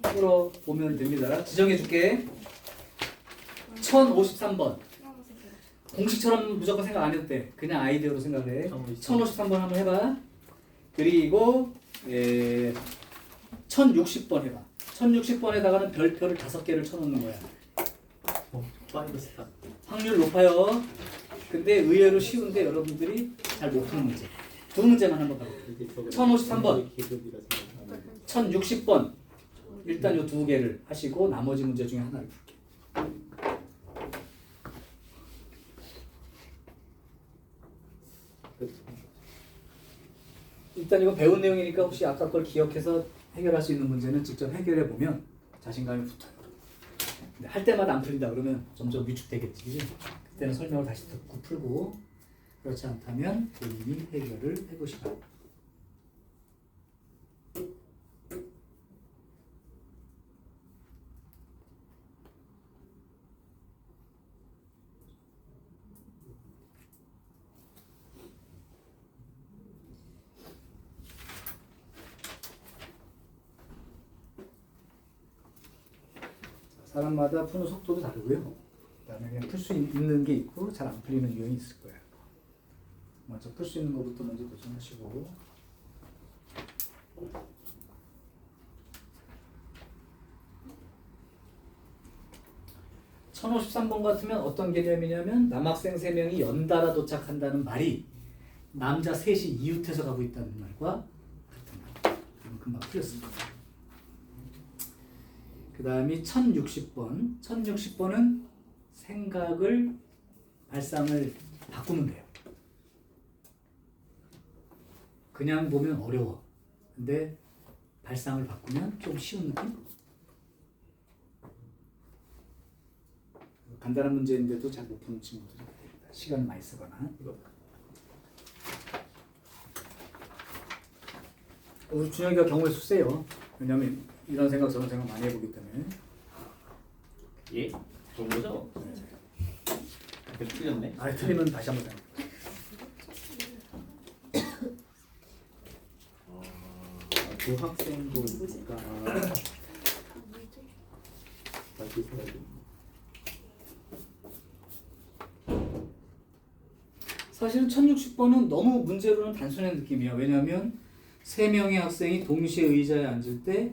풀어보면 됩니다. 지정해줄게. 1053번. 공식처럼 무조건 생각 안 해도 돼. 그냥 아이디어로 생각해. 1053번 한번 해봐. 그리고 1060번 해봐. 1060번에다가는 별표를 5개를 쳐놓는 거야. 파이브스타. 확률 높아요. 근데 의외로 쉬운데 여러분들이 잘 못 푸는 문제. 두 문제만 한번 가볼게요. 1053번, 1060번. 일단 이 두 개를 하시고 나머지 문제 중에 하나를 풀게. 일단 이거 배운 내용이니까 혹시 아까 걸 기억해서 해결할 수 있는 문제는 직접 해결해 보면 자신감이 붙어요. 근데 할 때마다 안 풀린다 그러면 점점 위축되겠지, 그지? 그때는 설명을 다시 듣고 풀고, 그렇지 않다면 본인이 해결을 해보시라. 사람마다 푸는 속도도 다르고요. 그다음에 그냥 풀 수 있는 게 있고 잘 안 풀리는 유형이 있을 거예요. 먼저 풀 수 있는 것부터 먼저 도전하시고. (1053번) 같으면 어떤 개념이냐면 남학생 3명이 연달아 도착한다는 말이 남자 셋이 이웃해서 가고 있다는 말과 같은 말. 금방 풀렸습니다. 그 다음이 1060번. 1060번은 생각을, 발상을 바꾸면 돼요. 그냥 보면 어려워. 근데 발상을 바꾸면 좀 쉬운 느낌? 간단한 문제인데도 잘 못 푸는 친구들이 됩니다. 시간을 많이 쓰거나. 우리 준혁이가 경우의 수 세요. 왜냐면 이런 생각 저런 생각 많이 해보기 때문에. 예? 좋은 거죠? 틀렸네. 아, 틀리면 다시 한번 해. 그 학생도 있으니까 다시 써야겠네. 사실은 1060번은 너무 문제로는 단순한 느낌이야. 왜냐하면 3명의 학생이 동시에 의자에 앉을 때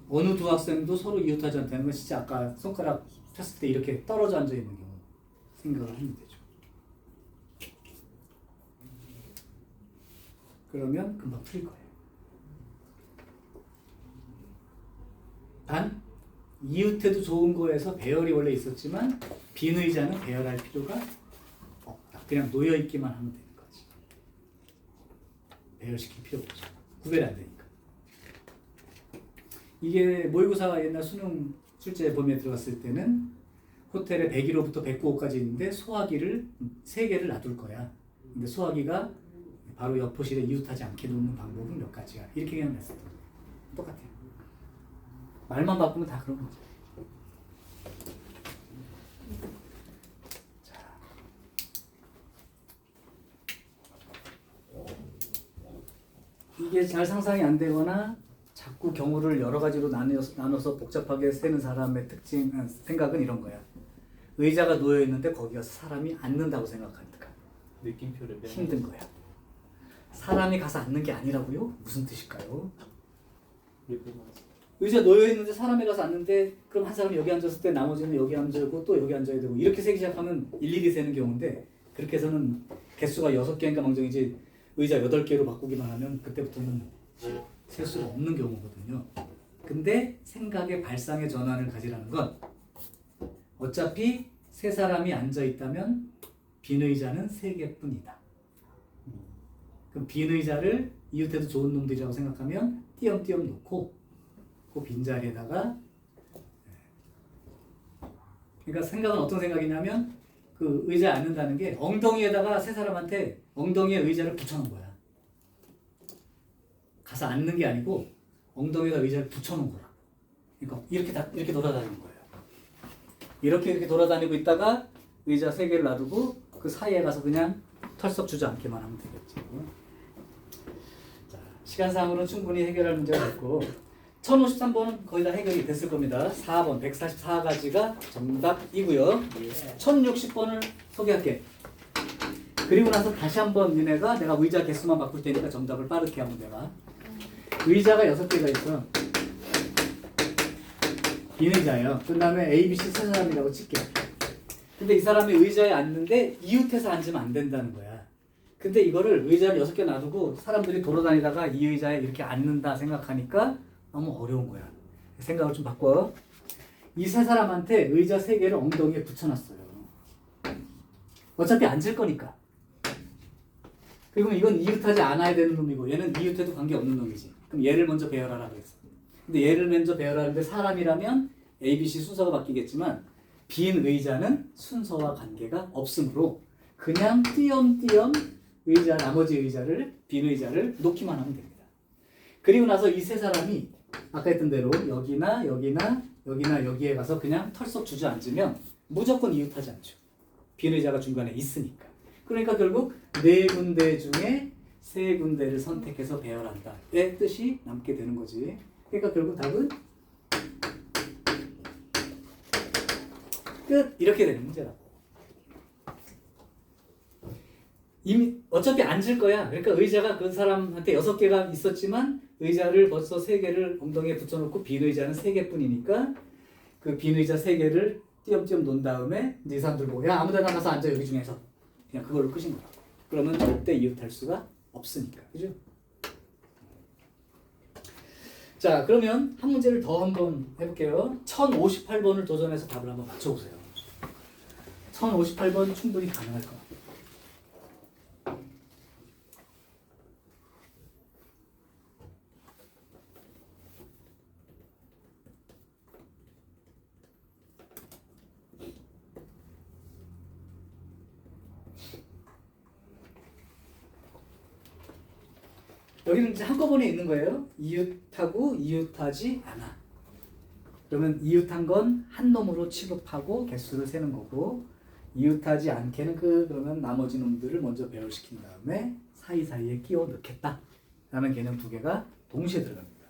어느 두 학생도 서로 이웃하지 않다는 건 진짜 아까 손가락 폈을 때 이렇게 떨어져 앉아 있는 경우 생각을 하면 되죠. 그러면 금방 풀릴 거예요. 단 이웃해도 좋은 거에서 배열이 원래 있었지만 빈 의자는 배열할 필요가 없다. 그냥 놓여 있기만 하면 되는 거지. 배열시킬 필요가 없죠. 구별이 안 되니까. 이게 모의고사 옛날 수능 출제 범위에 들어갔을 때는 호텔에 101호부터 109호까지 있는데 소화기를 3개를 놔둘 거야. 근데 소화기가 바로 옆호실에 이웃하지 않게 놓는 방법은 몇 가지야. 이렇게 그냥 냈어. 똑같아요. 말만 바꾸면 다 그런 거죠. 자. 이게 잘 상상이 안 되거나 자꾸 경우를 여러 가지로 나눠서 복잡하게 세는 사람의 특징, 생각은 이런 거야. 의자가 놓여 있는데 거기가 사람이 앉는다고 생각하니까 느낌표를 빼는 힘든 거야. 사람이 가서 앉는 게 아니라고요? 무슨 뜻일까요? 의자 놓여 있는데 사람이 가서 앉는데 그럼 한 사람이 여기 앉았을 때 나머지는 여기 앉고 또 여기 앉아야 되고 이렇게 세기 시작하면 일일이 세는 경우인데 그렇게 해서는 개수가 6개인가 망정이지 의자 8개로 바꾸기만 하면 그때부터는 셀 수가 없는 경우거든요. 근데 생각의 발상의 전환을 가지라는 건 어차피 세 사람이 앉아 있다면 빈 의자는 3개뿐이다. 그럼 빈 의자를 이웃해도 좋은 놈들이라고 생각하면 띄엄띄엄 놓고 그 빈자리에다가, 그러니까 생각은 어떤 생각이냐면 그 의자에 앉는다는 게 엉덩이에다가 세 사람한테 엉덩이에 의자를 붙여놓은 거야. 가서 앉는 게 아니고 엉덩이에다 의자를 붙여놓은 거라. 그러니까 이렇게 돌아다니는 거예요. 이렇게 돌아다니고 있다가 의자 3개를 놔두고 그 사이에 가서 그냥 털썩 주저앉기만 하면 되겠죠. 자, 시간상으로는 충분히 해결할 문제가 됐고 1053번은 거의 다 해결이 됐을 겁니다. 4번 144가지가 정답이고요. 1060번을 소개할게. 그리고 나서 다시 한번 니네가 내가 의자 개수만 바꿀 테니까 정답을 빠르게 하면 내가 의자가 6개가 있어. 빈 의자예요. 그 다음에 A, B, C 세 사람이라고 칠게. 근데 이 사람이 의자에 앉는데 이웃해서 앉으면 안 된다는 거야. 근데 이거를 의자를 6개 놔두고 사람들이 돌아다니다가 이 의자에 이렇게 앉는다 생각하니까 너무 어려운 거야. 생각을 좀 바꿔. 이 세 사람한테 의자 3개를 엉덩이에 붙여놨어요. 어차피 앉을 거니까. 그리고 이건 이웃하지 않아야 되는 놈이고 얘는 이웃해도 관계없는 놈이지. 그럼 얘를 먼저 배열하라 그랬어. 근데 얘를 먼저 배열하는데 사람이라면 A, B, C 순서가 바뀌겠지만 빈 의자는 순서와 관계가 없으므로 그냥 띄엄띄엄 의자, 나머지 의자를, 빈 의자를 놓기만 하면 됩니다. 그리고 나서 이 세 사람이 아까 했던 대로 여기나 여기나 여기나 여기에 가서 그냥 털썩 주저앉으면 무조건 이웃하지 않죠. 빈 의자가 중간에 있으니까. 그러니까 결국 4군데 중에 3군데를 선택해서 배열한다의 뜻이 남게 되는 거지. 그러니까 결국 답은 끝! 이렇게 되는 문제라고. 이미 어차피 앉을 거야. 그러니까 의자가 그 사람한테 6개가 있었지만 의자를 벌써 3개를 엉덩이에 붙여놓고 빈 의자는 3개뿐이니까 그 빈 의자 3개를 띄엄띄엄 놓은 다음에 이제 이 사람들 보고 야 아무데나 가서 앉아 여기 중에서 그냥 그걸로 끝인 거야. 그러면 절대 이웃할 수가 없으니까. 그죠? 자, 그러면 한 문제를 더 한번 해볼게요. 1058번을 도전해서 답을 한번 맞춰보세요. 1058번 충분히 가능할 것 같아요. 여기는 이제 한꺼번에 있는 거예요. 이웃하고 이웃하지 않아. 그러면 이웃한 건 한 놈으로 취급하고 개수를 세는 거고 이웃하지 않게는 그러면 나머지 놈들을 먼저 배열시킨 다음에 사이사이에 끼워 넣겠다 라는 개념 2개가 동시에 들어갑니다.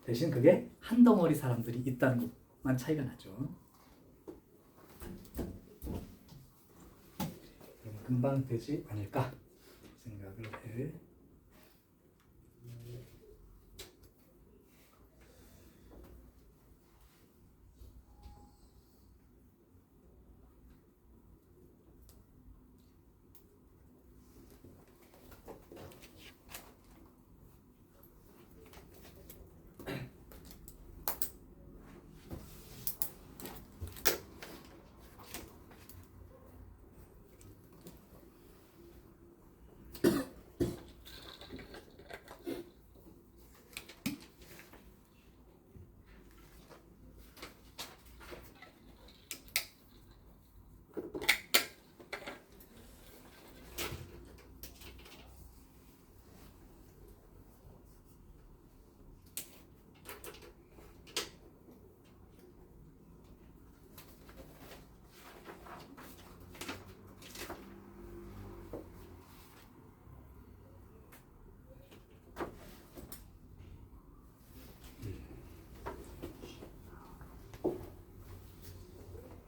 대신 그게 한 덩어리 사람들이 있다는 것만 차이가 나죠. 금방 되지 않을까 생각을 해.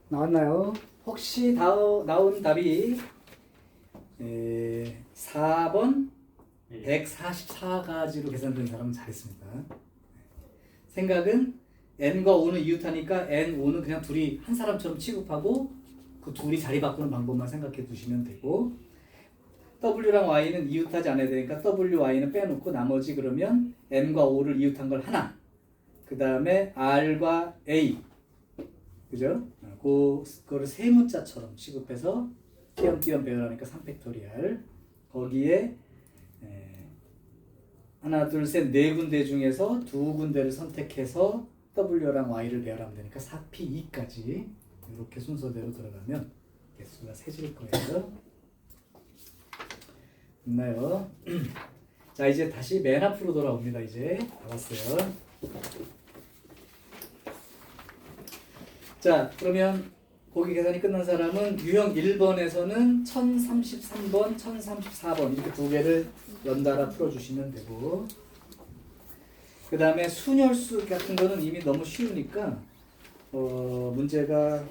나왔나요? 혹시 나온 답이 4번 144가지로 계산된 사람은 잘했습니다. 생각은 n과 5는 이웃하니까 n, 5는 그냥 둘이 한 사람처럼 취급하고 그 둘이 자리 바꾸는 방법만 생각해 두시면 되고 w랑 y는 이웃하지 않아야 되니까 w, y는 빼놓고 나머지 그러면 n과 5를 이웃한 걸 하나 그 다음에 r과 a 그죠? 그거를 세무자처럼 취급해서 띄엄띄엄 배열하니까 3팩토리얼. 거기에 하나, 둘, 셋, 네 군데 중에서 두 군데를 선택해서 W랑 Y를 배열하면 되니까 4P2까지 이렇게 순서대로 들어가면 개수가 세질 거예요. 됐나요? 자, 이제 다시 맨 앞으로 돌아옵니다. 이제 다 왔어요. 자, 그러면 거기 계산이 끝난 사람은 유형 1번에서는 1033번, 1034번 이렇게 두 개를 연달아 풀어주시면 되고, 그 다음에 순열수 같은 거는 이미 너무 쉬우니까 문제가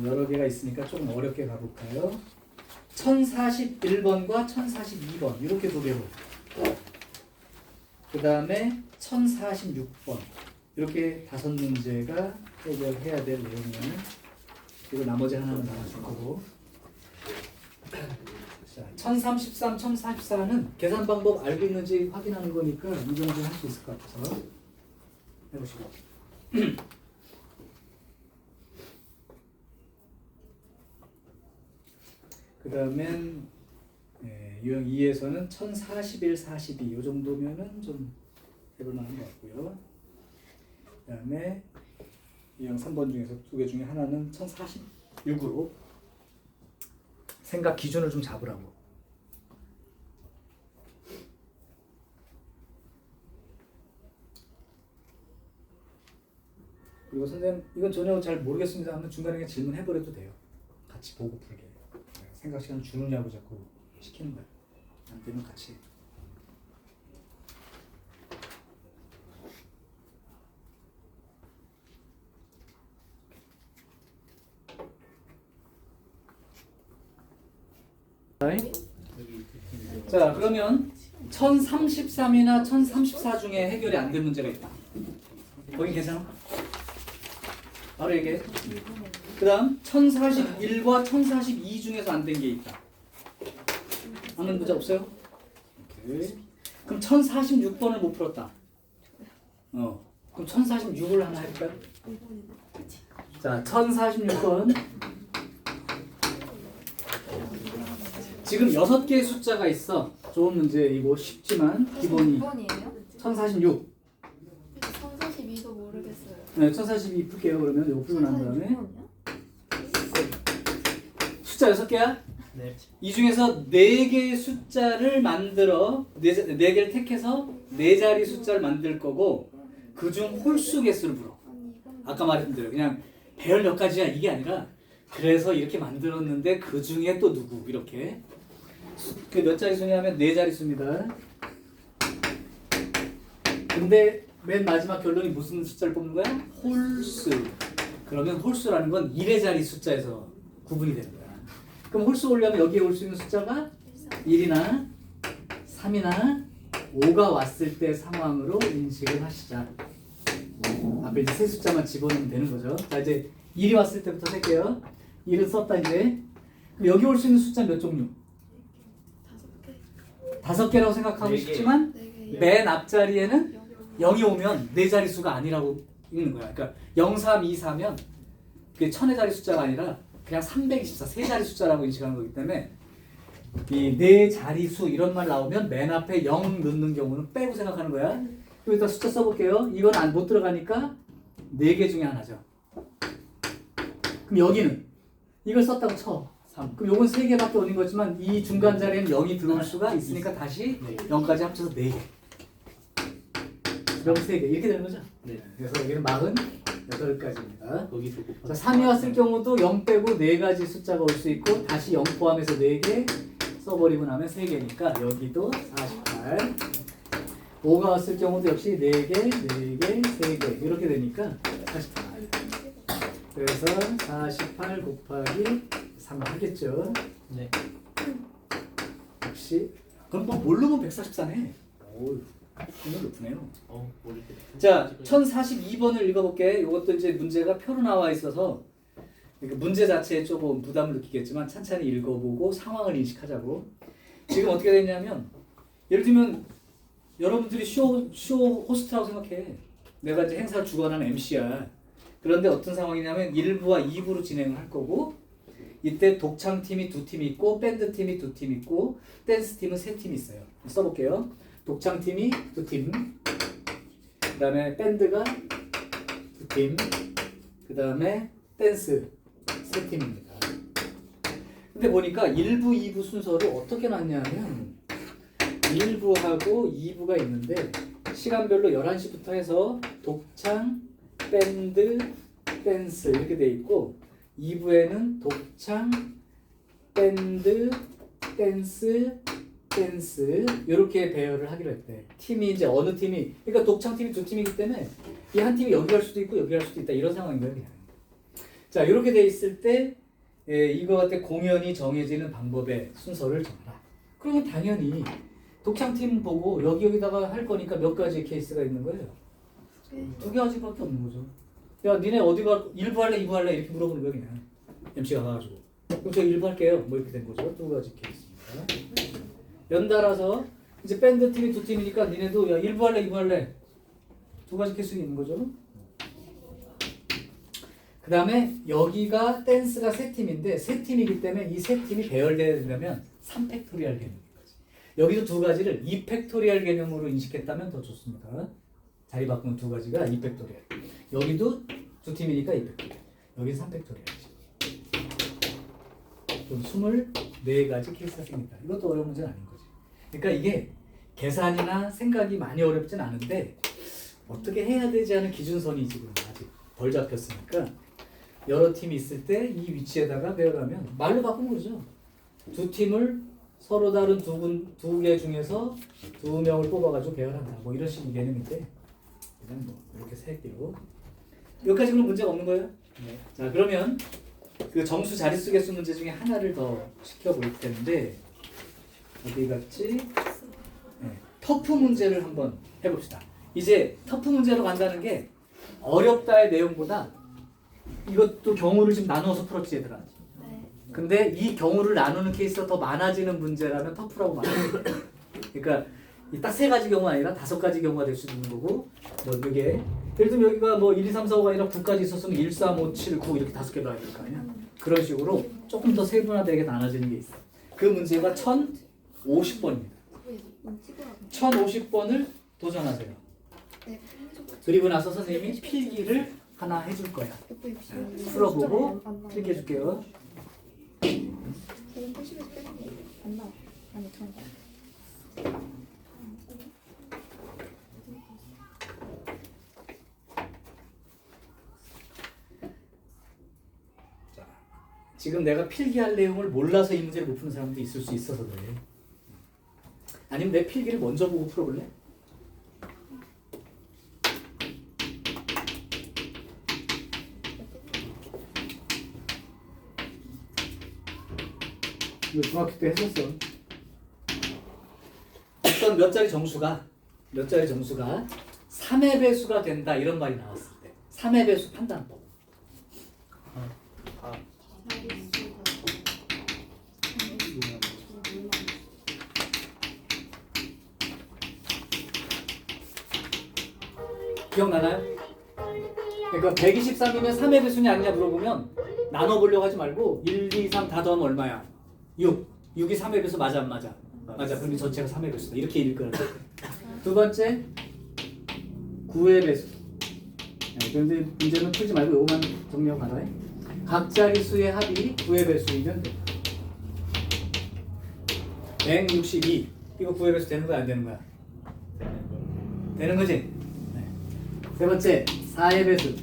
여러 개가 있으니까 조금 어렵게 가볼까요? 1041번과 1042번 이렇게 두 개로, 그 다음에 1046번 이렇게 5문제가 해결해야 될 내용이에요. 그리고 나머지 하나는 나눠줄 거고. 자, 1033, 1044는 계산 방법 알고 있는지 확인하는 거니까 이 정도 할 수 있을 것 같아서 해보시고. 그 다음엔 유형 2에서는 1041, 42 이 정도면은 좀 해볼 만한 것 같고요. 그 다음에 유형 3번 중에서 두 개 중에 하나는 1046으로 생각 기준을 좀 잡으라고. 그리고 선생님 이건 전혀 잘 모르겠습니다 하면 중간에 그냥 질문해버려도 돼요. 같이 보고 풀게. 생각 시간 주느냐고 자꾸 시키는 거야. 안 되면 같이. 자, 그러면 1033이나 1034 중에 해결이 안 된 문제가 있다. 거긴 괜찮아? 바로 얘기해. 그 다음 1041과 1042 중에서 안 된 게 있다. 아는 문제 없어요? 오케이. 그럼 1046번을 못 풀었다. 그럼 1046을 하나 해볼까요? 자, 1046번. 지금 6개의 숫자가 있어. 좋은 문제이고 쉽지만 기본이 6번이에요? 1046. 1042도 모르겠어요. 네, 1042 풀게요. 그러면 이거 풀고 난 다음에 1046번이요? 숫자 6개야? 네. 이 중에서 4개의 숫자를 만들어 4개를 택해서 4자리 숫자를 만들 거고 그중 홀수 개수를 물어. 아까 말했던 대로 그냥 배열 몇 가지야 이게 아니라 그래서 이렇게 만들었는데 그 중에 또 누구 이렇게 그 몇 자리 수냐면 4자리 수입니다. 근데 맨 마지막 결론이 무슨 숫자를 뽑는 거야? 홀수. 그러면 홀수라는 건 1의 자리 숫자에서 구분이 되는 거야. 그럼 홀수 오려면 여기에 올 수 있는 숫자가 1이나 3이나 5가 왔을 때 상황으로 인식을 하시자. 앞에 이제 세 숫자만 집어넣으면 되는 거죠. 자, 이제 1이 왔을 때부터 셀게요. 1은 썼다 이제. 그럼 여기 올 수 있는 숫자 몇 종류? 5개라고 생각하고 네 개. 싶지만 맨 앞자리에는 0이 오면 4자리 수가 아니라고 읽는 거야. 그러니까 0, 3, 2, 4면 그게 1000의 자리 숫자가 아니라 그냥 324, 3자리 숫자라고 인식하는 거기 때문에 이 4자리 수 이런 말 나오면 맨 앞에 0 넣는 경우는 빼고 생각하는 거야. 여기다 숫자 써볼게요. 이건 못 들어가니까 4개 중에 하나죠. 그럼 여기는 이걸 썼다고 쳐. 3. 그럼 요건 3개밖에 없는 거지만 이 중간 자리에는 0이 들어올 수가 있으니까 다시 네. 0까지 합쳐서 4개. 그럼 3개 이렇게 되는 거죠. 네. 그래서 여기는 48가지입니다. 거기서 곱하기. 자, 3이 왔을 경우도 0 빼고 4가지 숫자가 올 수 있고 다시 0 포함해서 4개 써버리고 나면 3개니까 여기도 48. 5가 왔을 경우도 역시 4개, 4개, 3개 이렇게 되니까 48. 그래서 48 곱하기 3 하겠죠. 네. 역시 그럼 뭐 뭘로 보면 144네. 오, 이거 높네요. 모를 때. 자, 1042번을 읽어볼게. 이것도 이제 문제가 표로 나와 있어서 그러니까 문제 자체에 조금 부담을 느끼겠지만 찬찬히 읽어보고 상황을 인식하자고. 지금 어떻게 됐냐면 예를 들면 여러분들이 쇼 호스트라고 생각해. 내가 이제 행사를 주관하는 MC야. 그런데 어떤 상황이냐면 1부와 2부로 진행을 할 거고 이때 독창팀이 2팀이 있고 밴드팀이 2팀 있고 댄스팀은 3팀이 있어요. 써볼게요. 독창팀이 2팀, 그 다음에 밴드가 2팀, 그 다음에 댄스 3팀입니다. 근데 보니까 1부, 2부 순서를 어떻게 놨냐면 1부하고 2부가 있는데 시간별로 11시부터 해서 독창, 밴드, 댄스 이렇게 돼 있고 2부에는 독창, 밴드, 댄스 이렇게 배열을 하기로 했대. 팀이 이제 어느 팀이 그러니까 독창 팀이 2팀이기 때문에 이 한 팀이 여기 갈 수도 있고 여기 갈 수도 있다 이런 상황인 거예요. 그냥. 자 이렇게 돼 있을 때 이거 같은 공연이 정해지는 방법의 순서를 정하라. 그러면 당연히 독창팀 보고 여기다가 할 거니까 몇 가지 케이스가 있는 거예요. 2가지밖에 없는 거죠. 야 니네 어디가 1부 할래 2부 할래 이렇게 물어보는 거야 그냥. MC가 가가지고 그럼 저 1부 할게요 뭐 이렇게 된 거죠. 2가지 케이스입니다. 연달아서 이제 밴드 팀이 2팀이니까 니네도 야 1부 할래 2부 할래 2가지 케이스가 있는 거죠. 그 다음에 여기가 댄스가 3팀인데 3팀이기 때문에 이 3팀이 배열되어야 되려면 3팩토리얼 개념인 거지. 여기도 2가지를 2팩토리얼 개념으로 인식했다면 더 좋습니다. 자리 바꾸는 2가지가 2팩토리얼. 여기도 2팀이니까 2팩토리얼. 여기는 3팩토리얼이지. 그럼 24가지 케이스가 생긴다. 이것도 어려운 문제는 아닌 거지. 그러니까 이게 계산이나 생각이 많이 어렵진 않은데 어떻게 해야 되지 않은 기준선이 지금 아직 덜 잡혔으니까 여러 팀이 있을 때 이 위치에다가 배열하면 말로 바꾸는 거죠. 2팀을 서로 다른 두 개 중에서 2명을 뽑아가지고 배열한다. 뭐 이런 식의 개념인데 그냥 뭐 이렇게 3개로 여기까지 그럼 문제가 없는 거예요? 네. 자 그러면 그 정수 자릿수 개수 문제 중에 하나를 더 시켜볼 텐데 어디 갔지? 네. 터프 문제를 한번 해봅시다. 이제 터프 문제로 간다는 게 어렵다의 내용보다 이것도 경우를 좀 나누어서 풀었지 얘들아. 네. 근데 이 경우를 나누는 케이스가 더 많아지는 문제라면 터프라고 말해요. 그러니까 딱 3가지 경우가 아니라 5가지 경우가 될 수도 있는 거고 뭐 이게 예를 들면 여기가 뭐 1, 2, 3, 4, 5가 아니라 9까지 있었으면 1, 3, 5, 7, 9 이렇게 5개 나와야 될 거 아니야. 그런 식으로 조금 더 세분화되게 나눠지는 게 있어. 그 문제가 1050번입니다. 1050번을 도전하세요. 네. 그리고 나서 선생님이 필기를 하나 해줄 거야. 풀어보고 필기 해줄게요. 저는 80에서 빼는 안 나와. 아니 전. 지금 내가 필기할 내용을 몰라서 이 문제를 못 푸는 사람도 있을 수 있어서 그래. 아니면 내 필기를 먼저 보고 풀어볼래? 이거 중학교 때 했었어. 어떤 몇 자리 정수가 3의 배수가 된다 이런 말이 나왔을 때 3의 배수 판단법. 기억나나요? 그러니까 123이면 3의 배수냐 아니냐 물어보면 나눠보려고 하지 말고 1, 2, 3 다 더하면 얼마야? 6. 6이 3의 배수 맞아 안 맞아? 맞아. 그럼 이 전체가 3의 배수다. 이렇게 읽을 거야. 두 번째 9의 배수. 그런데 문제는 풀지 말고 이거만 정리하고 가라. 각 자릿수의 합이 9의 배수이면 돼. 162. 이거 9의 배수 되는 거야 안 되는 거야? 되는 거지? 네. 세 번째 4의 배수.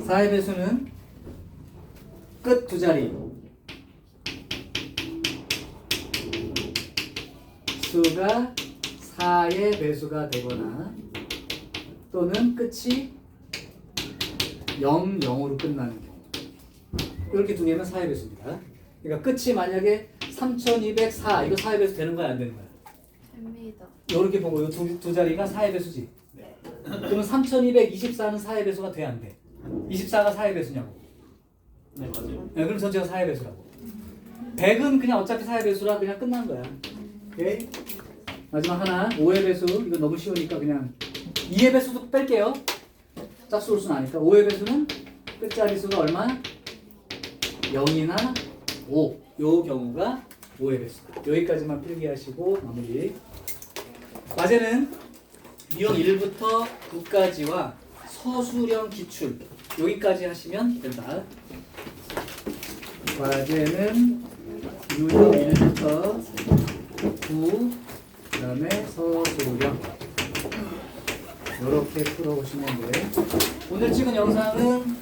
4의 배수는 끝 2자리 수가 4의 배수가 되거나 또는 끝이 0, 0으로 끝나는 경우 이렇게 두 개면 4의 배수입니다. 그러니까 끝이 만약에 3204 이거 4의 배수 되는 거야 안 되는 거야? 됩니다. 이렇게 보고 이 두 자리가 4의 배수지. 그러면 3224는 4의 배수가 돼 안 돼? 24가 4의 배수냐고. 네 맞아요. 네, 그럼 전체가 4의 배수라고. 100은 그냥 어차피 4의 배수라 그냥 끝난 거야. 오케이? 마지막 하나 5의 배수. 이거 너무 쉬우니까 그냥 2의 배수도 뺄게요. 짝수 올 수는 아니까. 5의 배수는 끝자리 수가 얼마? 0이나 5. 요 경우가 5의 배수다. 여기까지만 필기하시고 마무리. 과제는 유형 1부터 9까지와 서술형 기출 여기까지 하시면 된다. 과제는 유형 1부터 9 그다음에 서술형 이렇게 풀어보시면 돼. 오늘 찍은 영상은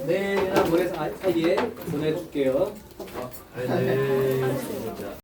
내일이나 모레 사이에 보내줄게요. 네.